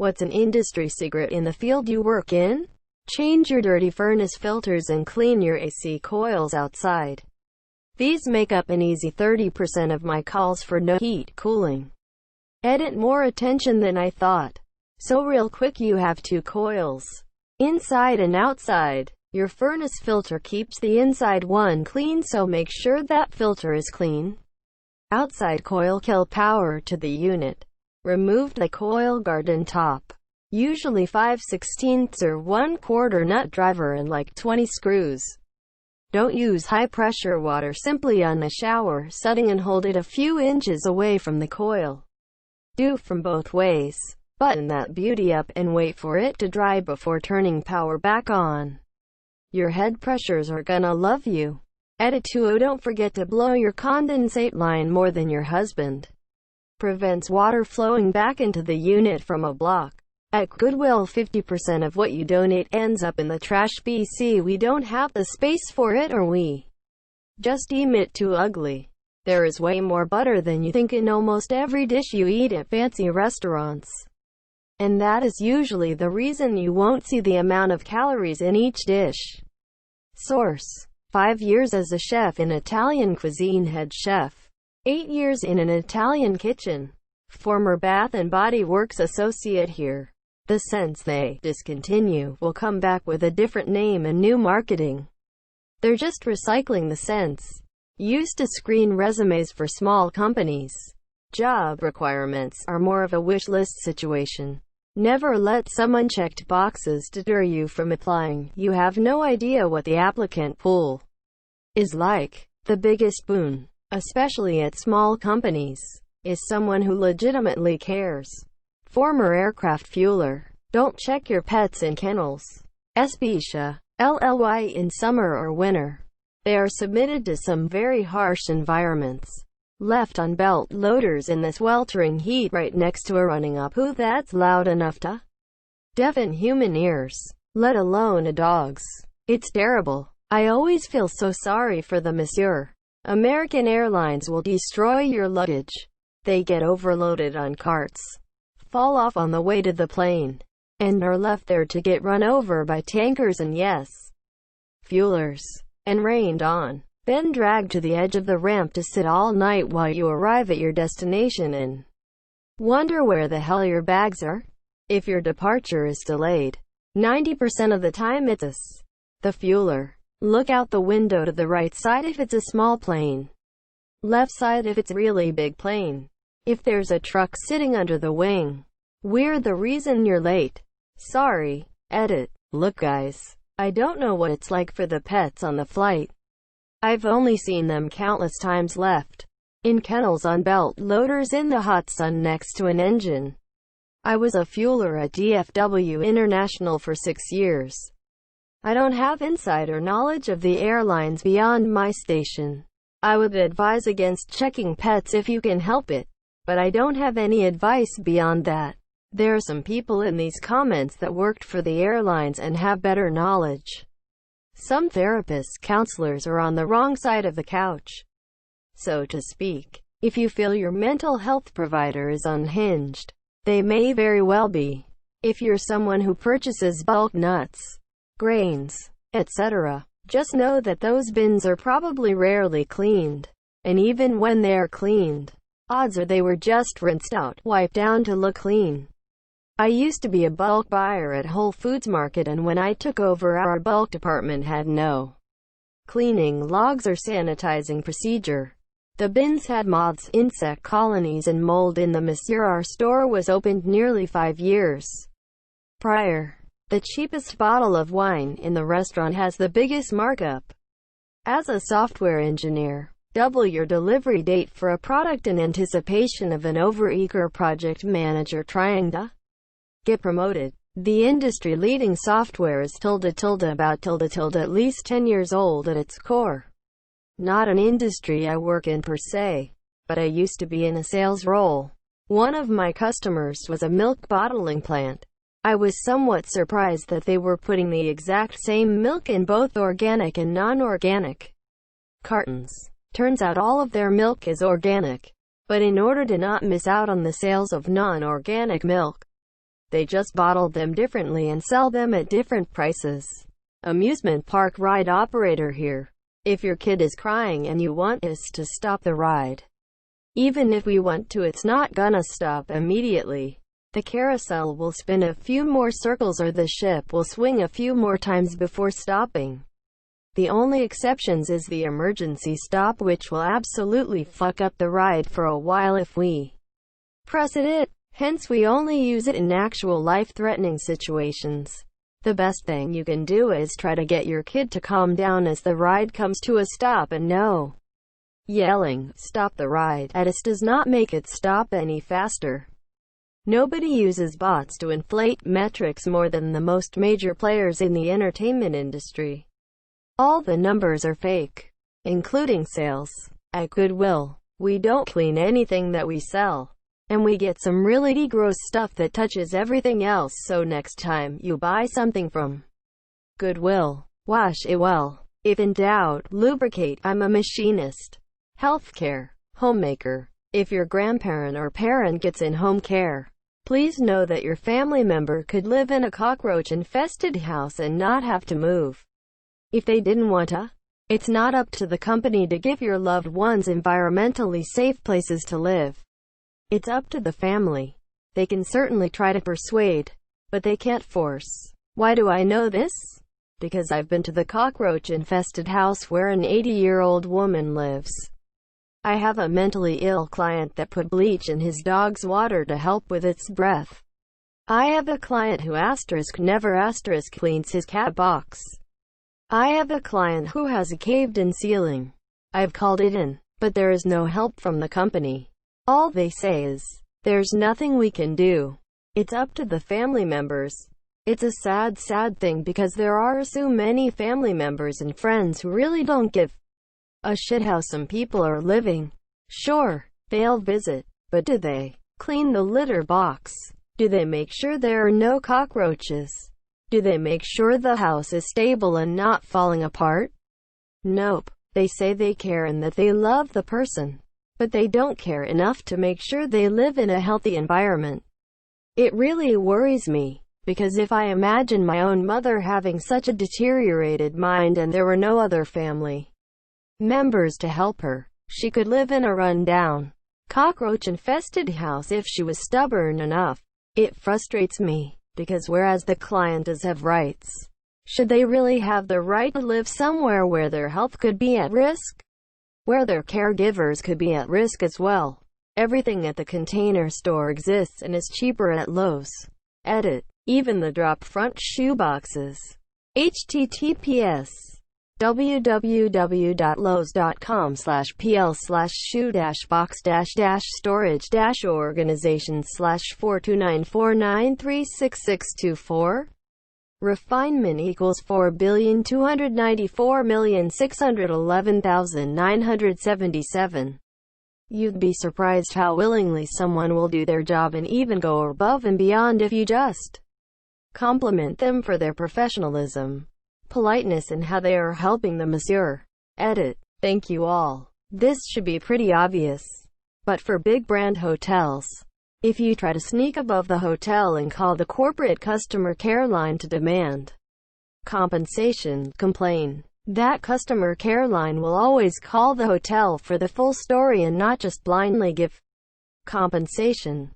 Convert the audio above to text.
What's an industry secret in the field you work in? Change your dirty furnace filters and clean your AC coils outside. These make up an easy 30% of my calls for no heat cooling. Edit: more attention than I thought. So real quick, you have two coils, inside and outside. Your furnace filter keeps the inside one clean, so make sure that filter is clean. Outside coil kill power to the unit. Removed the coil guard and top. Usually 5/16 or 1/4 nut driver and like 20 screws. Don't use high pressure water, simply on a shower setting and hold it a few inches away from the coil. Do from both ways. Button that beauty up and wait for it to dry before turning power back on. Your head pressures are gonna love you. Edit 2. Don't forget to blow your condensate line more than your husband. Prevents water flowing back into the unit from a block. At Goodwill, 50% of what you donate ends up in the trash. BC, we don't have the space for it, or we just deem it too ugly. There is way more butter than you think in almost every dish you eat at fancy restaurants. And that is usually the reason you won't see the amount of calories in each dish. Source: 5 years as a chef in Italian cuisine, head chef. 8 years in an Italian kitchen. Former Bath & Body Works associate here. The scents they discontinue will come back with a different name and new marketing. They're just recycling the scents used to screen resumes for small companies. Job requirements are more of a wish list situation. Never let some unchecked boxes deter you from applying. You have no idea what the applicant pool is like. The biggest boon, especially at small companies, is someone who legitimately cares. Former aircraft fueler. Don't check your pets in kennels. Especia, LLY, in summer or winter. They are submitted to some very harsh environments. Left on belt loaders in the sweltering heat right next to a running up who that's loud enough to deafen human ears, let alone a dog's. It's terrible. I always feel so sorry for the monsieur. American Airlines will destroy your luggage. They get overloaded on carts, fall off on the way to the plane, and are left there to get run over by tankers and, yes, fuelers, and rained on. Then dragged to the edge of the ramp to sit all night while you arrive at your destination and wonder where the hell your bags are. If your departure is delayed, 90% of the time it's us, the fueler. Look out the window to the right side if it's a small plane, left side if it's a really big plane. If there's a truck sitting under the wing, we're the reason you're late. Sorry. Edit. Look guys, I don't know what it's like for the pets on the flight. I've only seen them countless times left in kennels on belt loaders in the hot sun next to an engine. I was a fueler at DFW International for 6 years. I don't have insider knowledge of the airlines beyond my station. I would advise against checking pets if you can help it, but I don't have any advice beyond that. There are some people in these comments that worked for the airlines and have better knowledge. Some therapists, counselors are on the wrong side of the couch, so to speak. If you feel your mental health provider is unhinged, they may very well be. If you're someone who purchases bulk nuts, grains, etc., just know that those bins are probably rarely cleaned. And even when they're cleaned, odds are they were just rinsed out, wiped down to look clean. I used to be a bulk buyer at Whole Foods Market, and when I took over, our bulk department had no cleaning logs or sanitizing procedure. The bins had moths, insect colonies and mold in them. Our store was opened nearly 5 years prior. The cheapest bottle of wine in the restaurant has the biggest markup. As a software engineer, double your delivery date for a product in anticipation of an overeager project manager trying to get promoted. The industry-leading software is at least 10 years old at its core. Not an industry I work in per se, but I used to be in a sales role. One of my customers was a milk bottling plant. I was somewhat surprised that they were putting the exact same milk in both organic and non-organic cartons. Turns out all of their milk is organic, but in order to not miss out on the sales of non-organic milk, They just bottle them differently and sell them at different prices. Amusement park ride operator here. If your kid is crying and you want us to stop the ride, even if we want to, it's not gonna stop immediately. The carousel will spin a few more circles or the ship will swing a few more times before stopping. The only exceptions is the emergency stop, which will absolutely fuck up the ride for a while if we press it. Hence we only use it in actual life-threatening situations. The best thing you can do is try to get your kid to calm down as the ride comes to a stop, and no yelling, "Stop the ride," at us does not make it stop any faster. Nobody uses bots to inflate metrics more than the most major players in the entertainment industry. All the numbers are fake, including sales. At Goodwill, we don't clean anything that we sell, and we get some really gross stuff that touches everything else, so next time you buy something from Goodwill, wash it well. If in doubt, lubricate. I'm a machinist, healthcare, homemaker. If your grandparent or parent gets in home care, please know that your family member could live in a cockroach-infested house and not have to move. If they didn't want to, it's not up to the company to give your loved ones environmentally safe places to live. It's up to the family. They can certainly try to persuade, but they can't force. Why do I know this? Because I've been to the cockroach-infested house where an 80-year-old woman lives. I have a mentally ill client that put bleach in his dog's water to help with its breath. I have a client who never cleans his cat box. I have a client who has a caved-in ceiling. I've called it in, but there is no help from the company. All they say is, "There's nothing we can do. It's up to the family members." It's a sad thing, because there are so many family members and friends who really don't give a shit how some people are living. Sure, they'll visit, but do they clean the litter box? Do they make sure there are no cockroaches? Do they make sure the house is stable and not falling apart? Nope. They say they care and that they love the person, but they don't care enough to make sure they live in a healthy environment. It really worries me, because if I imagine my own mother having such a deteriorated mind and there were no other family members to help her, she could live in a run-down, cockroach-infested house if she was stubborn enough. It frustrates me, because whereas the client does have rights, should they really have the right to live somewhere where their health could be at risk? Where their caregivers could be at risk as well? Everything at the Container Store exists and is cheaper at Lowe's. Edit. Even the drop front shoe boxes. https www.lowes.com/pl/shoe-box-organization/42949366624. Refinement equals 4,294,611,977. You'd be surprised how willingly someone will do their job and even go above and beyond if you just compliment them for their professionalism, politeness, and how they are helping the monsieur. Edit. Thank you all. This should be pretty obvious. But for big brand hotels, if you try to sneak above the hotel and call the corporate customer care line to demand compensation, complain, that customer care line will always call the hotel for the full story and not just blindly give compensation.